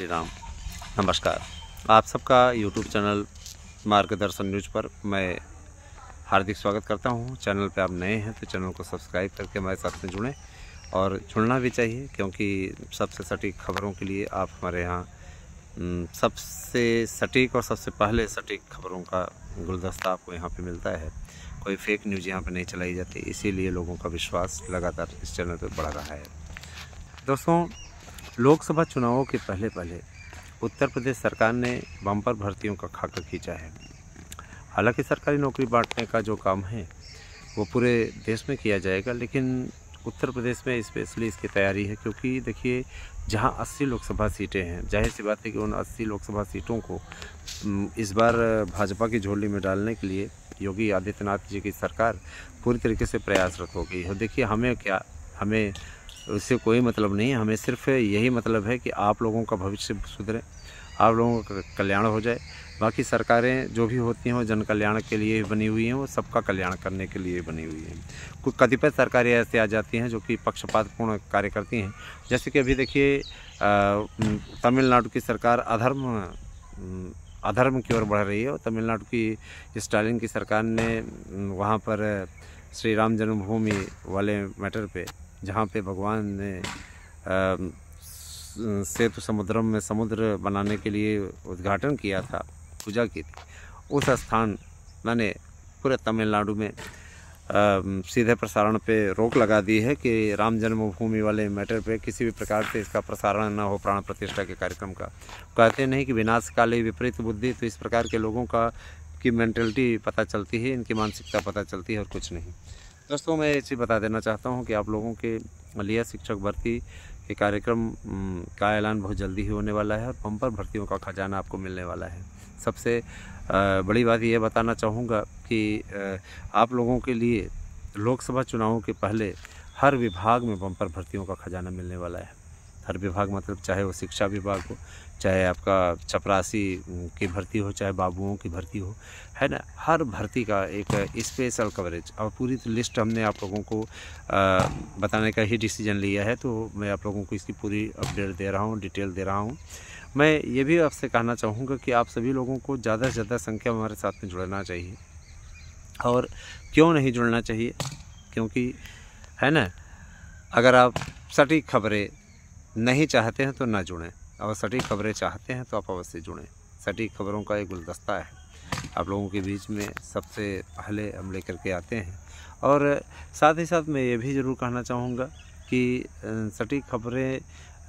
श्री राम। नमस्कार, आप सबका YouTube चैनल मार्गदर्शन न्यूज पर मैं हार्दिक स्वागत करता हूं। चैनल पे आप नए हैं तो चैनल को सब्सक्राइब करके हमारे साथ में जुड़ें और जुड़ना भी चाहिए, क्योंकि सबसे सटीक खबरों के लिए आप हमारे यहाँ सबसे सटीक और सबसे पहले सटीक खबरों का गुलदस्ता आपको यहाँ पे मिलता है। कोई फेक न्यूज़ यहाँ पे नहीं चलाई जाती, इसीलिए लोगों का विश्वास लगातार इस चैनल पर बढ़ रहा है। दोस्तों, लोकसभा चुनावों के पहले उत्तर प्रदेश सरकार ने बम्पर भर्तियों का खाका खींचा है। हालांकि सरकारी नौकरी बांटने का जो काम है वो पूरे देश में किया जाएगा, लेकिन उत्तर प्रदेश में स्पेशली इसकी तैयारी है, क्योंकि देखिए जहां 80 लोकसभा सीटें हैं, जाहिर सी बात है कि उन 80 लोकसभा सीटों को इस बार भाजपा की झोली में डालने के लिए योगी आदित्यनाथ जी की सरकार पूरी तरीके से प्रयासरत हो गई है। देखिए हमें उससे कोई मतलब नहीं है, हमें सिर्फ यही मतलब है कि आप लोगों का भविष्य सुधरे, आप लोगों का कल्याण हो जाए। बाकी सरकारें जो भी होती हैं वो जन कल्याण के लिए बनी हुई हैं, वो सबका कल्याण करने के लिए बनी हुई हैं। कुछ कतिपय सरकारें ऐसे आ जाती हैं जो कि पक्षपातपूर्ण कार्य करती हैं, जैसे कि अभी देखिए तमिलनाडु की सरकार अधर्म की ओर बढ़ रही है। और तमिलनाडु की स्टालिन की सरकार ने वहाँ पर श्री राम जन्मभूमि वाले मैटर पे, जहाँ पे भगवान ने सेतु समुद्रम में समुद्र बनाने के लिए उद्घाटन किया था, पूजा की थी, उस स्थान मैंने पूरे तमिलनाडु में सीधे प्रसारण पे रोक लगा दी है कि राम जन्मभूमि वाले मैटर पे किसी भी प्रकार से इसका प्रसारण ना हो, प्राण प्रतिष्ठा के कार्यक्रम का। कहते नहीं कि विनाश काले विपरीत बुद्धि, तो इस प्रकार के लोगों की मेंटलिटी पता चलती है, इनकी मानसिकता पता चलती है और कुछ नहीं। दोस्तों, मैं ये चीज़ बता देना चाहता हूँ कि आप लोगों के लिए शिक्षक भर्ती के कार्यक्रम का ऐलान बहुत जल्दी ही होने वाला है और बम्पर भर्तियों का खजाना आपको मिलने वाला है। सबसे बड़ी बात ये बताना चाहूँगा कि आप लोगों के लिए लोकसभा चुनावों के पहले हर विभाग में बम्पर भर्तियों का खजाना मिलने वाला है। हर विभाग मतलब चाहे वो शिक्षा विभाग हो, चाहे आपका चपरासी की भर्ती हो, चाहे बाबुओं की भर्ती हो, है ना, हर भर्ती का एक स्पेशल कवरेज और पूरी लिस्ट हमने आप लोगों को बताने का ही डिसीजन लिया है। तो मैं आप लोगों को इसकी पूरी अपडेट दे रहा हूँ, डिटेल दे रहा हूँ। मैं ये भी आपसे कहना चाहूँगा कि आप सभी लोगों को ज़्यादा से ज़्यादा संख्या में हमारे साथ में जुड़ना चाहिए। और क्यों नहीं जुड़ना चाहिए? क्योंकि है ना, अगर आप सटीक खबरें नहीं चाहते हैं तो ना जुड़ें, और सटीक खबरें चाहते हैं तो आप अवश्य जुड़ें। सटीक खबरों का एक गुलदस्ता है, आप लोगों के बीच में सबसे पहले हम लेकर के आते हैं। और साथ ही साथ मैं ये भी ज़रूर कहना चाहूँगा कि सटीक खबरें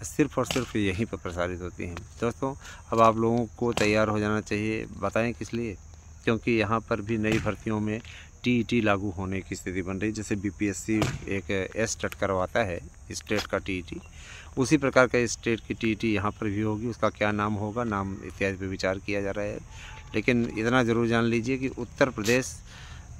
सिर्फ़ और सिर्फ यहीं पर प्रसारित होती हैं। दोस्तों, अब आप लोगों को तैयार हो जाना चाहिए। बताएं किस लिए? क्योंकि यहाँ पर भी नई भर्तियों में टीईटी लागू होने की स्थिति बन रही। जैसे बीपीएससी एक टेट करवाता है, स्टेट का टीईटी, उसी प्रकार का स्टेट की टीईटी यहाँ पर भी होगी। उसका क्या नाम होगा, नाम इत्यादि पर विचार किया जा रहा है। लेकिन इतना ज़रूर जान लीजिए कि उत्तर प्रदेश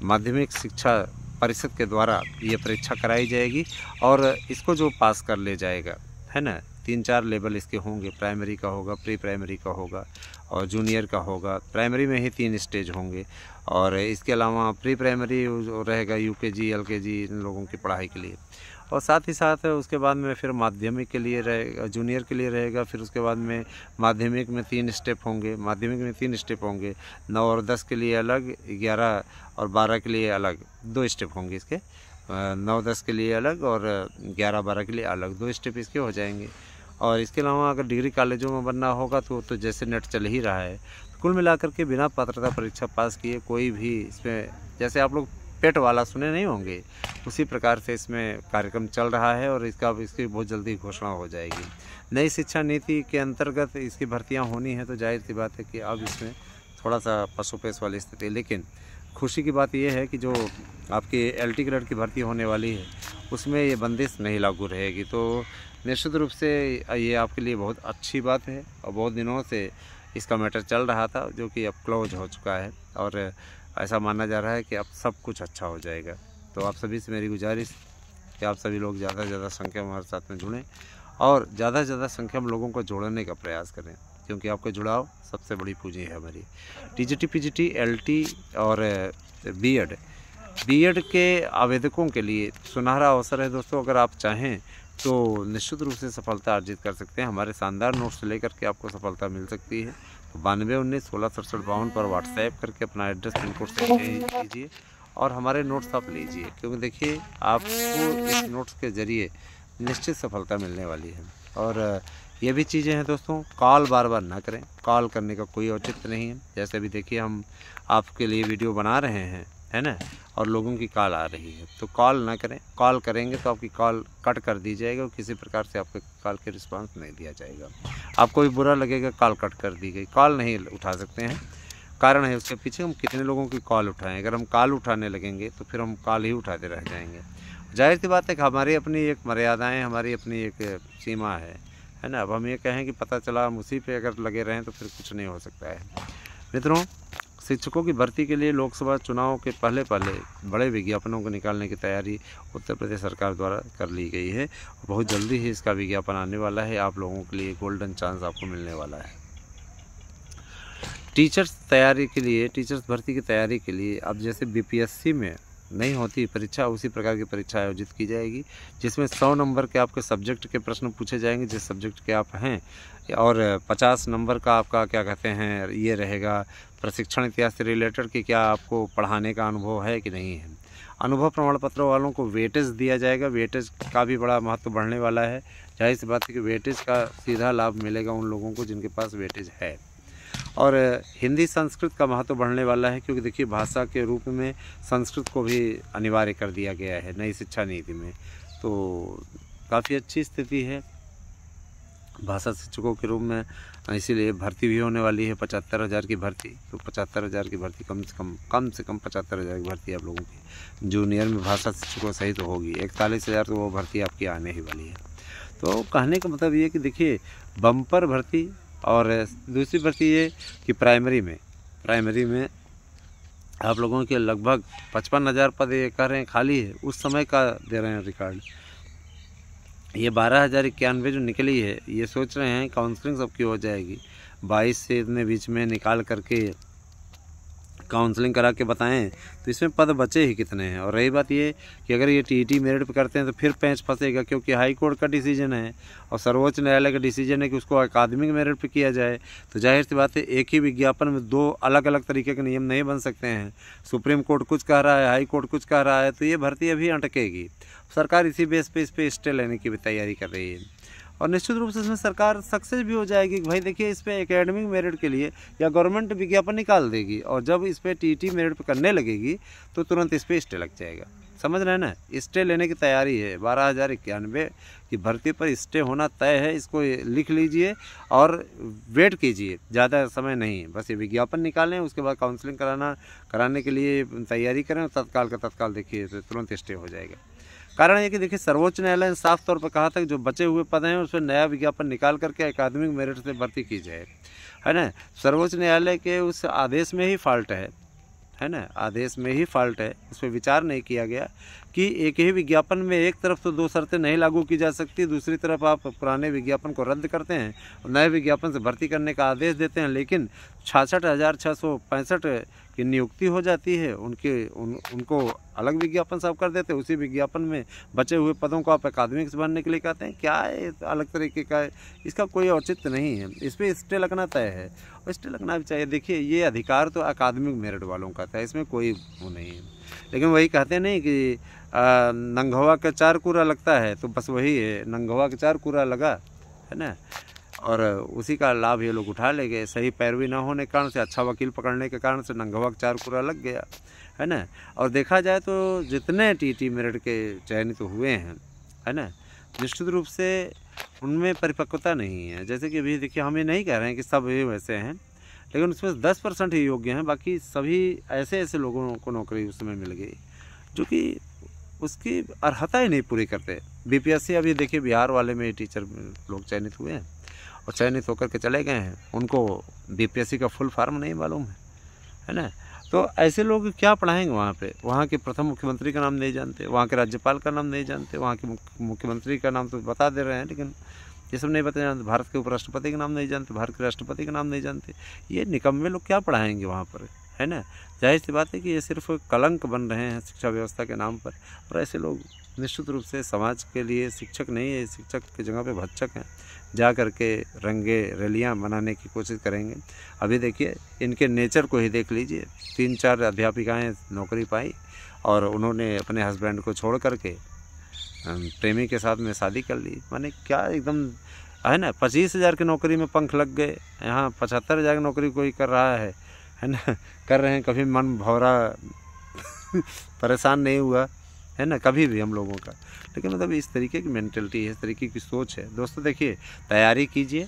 माध्यमिक शिक्षा परिषद के द्वारा ये परीक्षा कराई जाएगी और इसको जो पास कर ले जाएगा, है ना, 3-4 लेवल इसके होंगे। प्राइमरी का होगा, प्री प्राइमरी का होगा और जूनियर का होगा। प्राइमरी में ही 3 स्टेज होंगे और इसके अलावा प्री प्राइमरी रहेगा यूकेजी, एलकेजी इन लोगों की पढ़ाई के लिए। और साथ ही साथ उसके बाद में फिर माध्यमिक के लिए रहेगा, जूनियर के लिए रहेगा। फिर उसके बाद में माध्यमिक में 3 स्टेप होंगे, 9 और 10 के लिए अलग, 11 और 12 के लिए अलग 2 स्टेप होंगे इसके। 9-10 के लिए अलग और 11-12 के लिए अलग 2 स्टेप इसके हो जाएंगे। और इसके अलावा अगर डिग्री कॉलेजों में बनना होगा तो जैसे नेट चल ही रहा है, कुल मिलाकर के बिना पात्रता परीक्षा पास किए कोई भी इसमें, जैसे आप लोग पेट वाला सुने नहीं होंगे, उसी प्रकार से इसमें कार्यक्रम चल रहा है और इसकी बहुत जल्दी घोषणा हो जाएगी। नई शिक्षा नीति के अंतर्गत इसकी भर्तियां होनी है, तो जाहिर सी बात है कि अब इसमें थोड़ा सा पशुपेश वाली स्थिति। लेकिन खुशी की बात यह है कि जो आपकी LT ग्रेड की भर्ती होने वाली है उसमें ये बंदिश नहीं लागू रहेगी। तो निश्चित रूप से ये आपके लिए बहुत अच्छी बात है और बहुत दिनों से इसका मैटर चल रहा था, जो कि अब क्लोज हो चुका है और ऐसा माना जा रहा है कि अब सब कुछ अच्छा हो जाएगा। तो आप सभी से मेरी गुजारिश कि आप सभी लोग ज़्यादा से ज़्यादा संख्या में हमारे साथ में जुड़ें और ज़्यादा से ज़्यादा संख्या में लोगों को जोड़ने का प्रयास करें, क्योंकि आपका जुड़ाव सबसे बड़ी पूंजी है हमारी। TGT, PGT, LT और बीएड के आवेदकों के लिए सुनहरा अवसर है दोस्तों। अगर आप चाहें तो निश्चित रूप से सफलता अर्जित कर सकते हैं। हमारे शानदार नोट्स लेकर के आपको सफलता मिल सकती है। तो 9219166752 पर व्हाट्सएप करके अपना एड्रेस पिन कोड से कीजिए और हमारे नोट्स आप लीजिए, क्योंकि देखिए आपको इस नोट्स के ज़रिए निश्चित सफलता मिलने वाली है। और ये भी चीज़ें हैं दोस्तों, कॉल बार बार ना करें, कॉल करने का कोई औचित्य नहीं है। जैसे अभी देखिए हम आपके लिए वीडियो बना रहे हैं, है ना, और लोगों की कॉल आ रही है, तो कॉल ना करें। कॉल करेंगे तो आपकी कॉल कट कर दी जाएगी और किसी प्रकार से आपके कॉल के रिस्पांस नहीं दिया जाएगा। आपको भी बुरा लगेगा, कॉल कट कर दी गई, कॉल नहीं उठा सकते हैं। कारण है उसके पीछे, हम कितने लोगों की कॉल उठाएं। अगर हम कॉल उठाने लगेंगे तो फिर हम कॉल ही उठाते रह जाएंगे। जाहिर सी बात है कि हमारी अपनी एक मर्यादाएँ, हमारी अपनी एक सीमा है ना। अब हम ये कहें कि पता चला हम उसी पे अगर लगे रहें तो फिर कुछ नहीं हो सकता है। मित्रों, शिक्षकों की भर्ती के लिए लोकसभा चुनाव के पहले बड़े विज्ञापनों को निकालने की तैयारी उत्तर प्रदेश सरकार द्वारा कर ली गई है। बहुत जल्दी ही इसका विज्ञापन आने वाला है। आप लोगों के लिए गोल्डन चांस आपको मिलने वाला है। टीचर्स भर्ती की तैयारी के लिए अब जैसे बीपीएससी में नहीं होती परीक्षा, उसी प्रकार की परीक्षा आयोजित की जाएगी, जिसमें 100 नंबर के आपके सब्जेक्ट के प्रश्न पूछे जाएंगे जिस सब्जेक्ट के आप हैं, और 50 नंबर का आपका क्या कहते हैं ये रहेगा प्रशिक्षण इतिहास से रिलेटेड कि क्या आपको पढ़ाने का अनुभव है कि नहीं है। अनुभव प्रमाण पत्र वालों को वेटेज दिया जाएगा। वेटेज का भी बड़ा महत्व बढ़ने वाला है। जाहिर सी बात है कि वेटेज का सीधा लाभ मिलेगा उन लोगों को जिनके पास वेटेज है। और हिंदी संस्कृत का महत्व बढ़ने वाला है, क्योंकि देखिए भाषा के रूप में संस्कृत को भी अनिवार्य कर दिया गया है नई शिक्षा नीति में। तो काफ़ी अच्छी स्थिति है भाषा शिक्षकों के रूप में। इसीलिए भर्ती भी होने वाली है 75,000 की भर्ती। तो 75,000 की भर्ती कम से कम 75,000 की भर्ती आप लोगों की जूनियर में भाषा शिक्षकों सही तो होगी। 41,000 तो वो भर्ती आपकी आने ही वाली है। तो कहने का मतलब ये कि देखिए बम्पर भर्ती। और दूसरी भर्ती ये कि प्राइमरी में आप लोगों के लगभग 55,000 पद ये कह रहे हैं खाली है, उस समय का दे रहे हैं रिकॉर्ड। ये 12,091 जो निकली है, ये सोच रहे हैं काउंसलिंग सबकी हो जाएगी 22 से इतने बीच में निकाल करके काउंसलिंग करा के बताएं तो इसमें पद बचे ही कितने हैं। और रही बात ये कि अगर ये टीईटी मेरिट पे करते हैं तो फिर पेंच फंसेगा, क्योंकि हाई कोर्ट का डिसीजन है और सर्वोच्च न्यायालय का डिसीजन है कि उसको अकादमिक मेरिट पे किया जाए। तो जाहिर सी बात है एक ही विज्ञापन में दो अलग अलग तरीके के नियम नहीं बन सकते हैं। सुप्रीम कोर्ट कुछ कह रहा है, हाई कोर्ट कुछ कह रहा है, तो ये भर्ती अभी अटकेगी। सरकार इसी बेस पे इस पर स्टे लेने की भी तैयारी कर रही है और निश्चित रूप से इसमें सरकार सक्सेस भी हो जाएगी। भाई देखिए इस पर एकेडमिक मेरिट के लिए या गवर्नमेंट विज्ञापन निकाल देगी और जब इस पर टीटी मेरिट पर करने लगेगी तो तुरंत इस पर स्टे लग जाएगा। समझ रहे हैं ना, स्टे लेने की तैयारी है। 12,091 की भर्ती पर स्टे होना तय है। इसको लिख लीजिए और वेट कीजिए, ज़्यादा समय नहीं, बस ये विज्ञापन निकालें, उसके बाद काउंसलिंग कराने के लिए तैयारी करें और तत्काल का तत्काल देखिए तो तुरंत स्टे हो जाएगा। कारण ये कि देखिए सर्वोच्च न्यायालय ने साफ तौर पर कहा था कि जो बचे हुए पद हैं उसमें नया विज्ञापन निकाल करके अकादमिक मेरिट से भर्ती की जाए, है ना। सर्वोच्च न्यायालय के उस आदेश में ही फॉल्ट है ना, आदेश में ही फॉल्ट है। इस पर विचार नहीं किया गया कि एक ही विज्ञापन में एक तरफ तो दो शर्तें नहीं लागू की जा सकती, दूसरी तरफ आप पुराने विज्ञापन को रद्द करते हैं और नए विज्ञापन से भर्ती करने का आदेश देते हैं, लेकिन 66,665 की नियुक्ति हो जाती है, उनको अलग विज्ञापन साफ कर देते हैं। उसी विज्ञापन में बचे हुए पदों को आप अकादमिक से भरने के लिए कहते हैं। क्या है अलग तरीके का है, इसका कोई औचित्य नहीं है। इस पर स्टे लगना तय है और स्टे लगना भी चाहिए। देखिए ये अधिकार तो अकादमिक मेरिट वालों का था, इसमें कोई वो नहीं है। लेकिन वही कहते नहीं कि नंगवा का 4 कूरा लगता है, तो बस वही है, नंगवा का 4 कूरा लगा, है ना, और उसी का लाभ ये लोग उठा ले गए। सही पैरवी ना होने के कारण से, अच्छा वकील पकड़ने के कारण से नंगवा का 4 कूरा लग गया, है ना। और देखा जाए तो जितने टीटी मेरिट के चयनित हुए हैं, है ना, निश्चित रूप से उनमें परिपक्वता नहीं है। जैसे कि अभी देखिए हम ये नहीं कह रहे हैं कि सब ये वैसे हैं, लेकिन उसमें 10% ही योग्य हैं, बाकी सभी ऐसे लोगों को नौकरी उस समय मिल गई जो कि उसकी अर्हता ही नहीं पूरी करते। बीपीएससी अभी देखिए बिहार वाले में टीचर लोग चयनित हुए हैं और चयनित होकर के चले गए हैं, उनको बीपीएससी का फुल फॉर्म नहीं मालूम है ना। तो ऐसे लोग क्या पढ़ाएंगे वहाँ पे? वहाँ के प्रथम मुख्यमंत्री का नाम नहीं जानते, वहाँ के राज्यपाल का नाम नहीं जानते, वहाँ के मुख्यमंत्री का नाम तो बता दे रहे हैं लेकिन ये सब नहीं बता जानते, भारत के उपराष्ट्रपति का नाम नहीं जानते, भारत के राष्ट्रपति का नाम नहीं जानते। ये निकम्मे लोग क्या पढ़ाएंगे वहाँ पर, है ना। जाहिर सी बात है कि ये सिर्फ कलंक बन रहे हैं शिक्षा व्यवस्था के नाम पर और ऐसे लोग निश्चित रूप से समाज के लिए शिक्षक नहीं है, शिक्षक की जगह पे भक्षक हैं। जा कर के रंगे रैलियाँ बनाने की कोशिश करेंगे। अभी देखिए इनके नेचर को ही देख लीजिए, 3-4 अध्यापिकाएँ नौकरी पाई और उन्होंने अपने हस्बैंड को छोड़ करके प्रेमी के साथ में शादी कर ली। माने क्या एकदम है ना, 25,000 की नौकरी में पंख लग गए, यहाँ 75,000 की नौकरी कोई कर रहा है ना, कर रहे हैं। कभी मन भौरा परेशान नहीं हुआ है ना, कभी भी हम लोगों का। लेकिन मतलब इस तरीके की मेंटलिटी है, इस तरीके की सोच है। दोस्तों देखिए, तैयारी कीजिए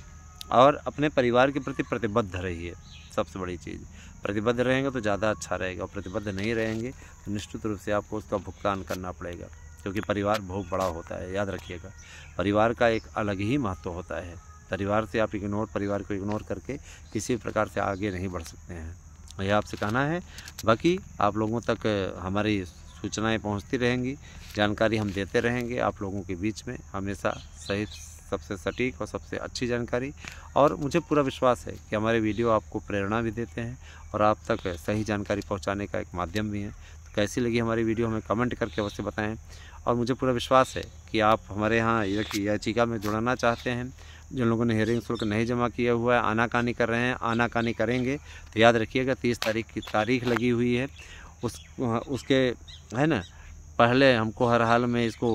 और अपने परिवार के प्रति प्रतिबद्ध रहिए। सबसे बड़ी चीज़, प्रतिबद्ध रहेंगे तो ज़्यादा अच्छा रहेगा, और प्रतिबद्ध नहीं रहेंगे तो निश्चित रूप से आपको उसका भुगतान करना पड़ेगा, क्योंकि परिवार बहुत बड़ा होता है। याद रखिएगा, परिवार का एक अलग ही महत्व होता है। परिवार से आप परिवार को इग्नोर करके किसी प्रकार से आगे नहीं बढ़ सकते हैं, यह आपसे कहना है। बाकी आप लोगों तक हमारी सूचनाएं पहुंचती रहेंगी, जानकारी हम देते रहेंगे आप लोगों के बीच में, हमेशा सही, सबसे सटीक और सबसे अच्छी जानकारी। और मुझे पूरा विश्वास है कि हमारे वीडियो आपको प्रेरणा भी देते हैं और आप तक सही जानकारी पहुंचाने का एक माध्यम भी है। तो कैसी लगी हमारी वीडियो हमें कमेंट करके अवश्य बताएं। और मुझे पूरा विश्वास है कि आप हमारे यहाँ याचिका में जुड़ना चाहते हैं। जिन लोगों ने हियरिंग शुल्क नहीं जमा किया हुआ है, आनाकानी कर रहे हैं, आनाकानी करेंगे, तो याद रखिएगा 30 तारीख की तारीख लगी हुई है। उसके है ना, पहले हमको हर हाल में इसको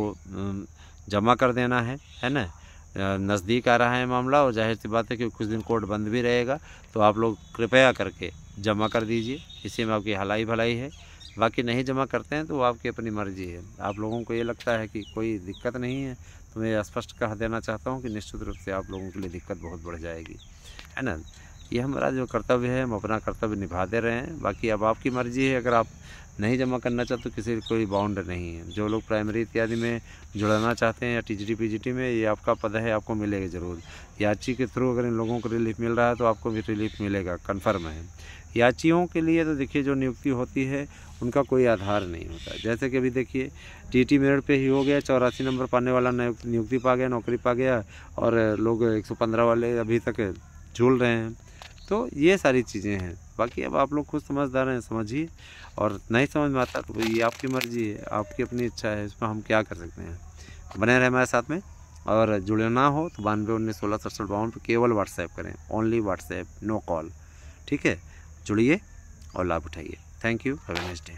जमा कर देना है ना। नज़दीक आ रहा है मामला, और जाहिर सी बात है कि कुछ दिन कोर्ट बंद भी रहेगा, तो आप लोग कृपया करके जमा कर दीजिए। इसी में आपकी हलाई भलाई है। बाकी नहीं जमा करते हैं तो वो आपकी अपनी मर्जी है। आप लोगों को ये लगता है कि कोई दिक्कत नहीं है, तो मैं स्पष्ट कह देना चाहता हूँ कि निश्चित रूप से आप लोगों के लिए दिक्कत बहुत बढ़ जाएगी, है ना। ये हमारा जो कर्तव्य है, हम अपना कर्तव्य निभाते रहे हैं। बाकी अब आपकी मर्जी है, अगर आप नहीं जमा करना चाहते तो किसी कोई बाउंड नहीं है। जो लोग प्राइमरी इत्यादि में जुड़ना चाहते हैं या टीजीटी पीजीटी में, ये आपका पद है, आपको मिलेगा ज़रूर। याची के थ्रू अगर इन लोगों को रिलीफ मिल रहा है तो आपको भी रिलीफ मिलेगा, कन्फर्म है। याचियों के लिए तो देखिए जो नियुक्ति होती है उनका कोई आधार नहीं होता। जैसे कि अभी देखिए टीटी मेरिट पे ही हो गया, 84 नंबर पाने वाला नियुक्ति पा गया, नौकरी पा गया, और लोग 115 वाले अभी तक झूल रहे हैं। तो ये सारी चीज़ें हैं। बाकी अब आप लोग खुद समझदार हैं, समझिए, और नहीं समझ में आता तो ये आपकी मर्जी है, आपकी अपनी इच्छा है, इसमें हम क्या कर सकते हैं। बने रहे हमारे साथ में, और जुड़ना हो तो 92 19 16 67 52 पर केवल व्हाट्सएप करें, ओनली व्हाट्सएप, नो कॉल, ठीक है। जुड़िए और लाभ उठाइए। Thank you, have a nice day.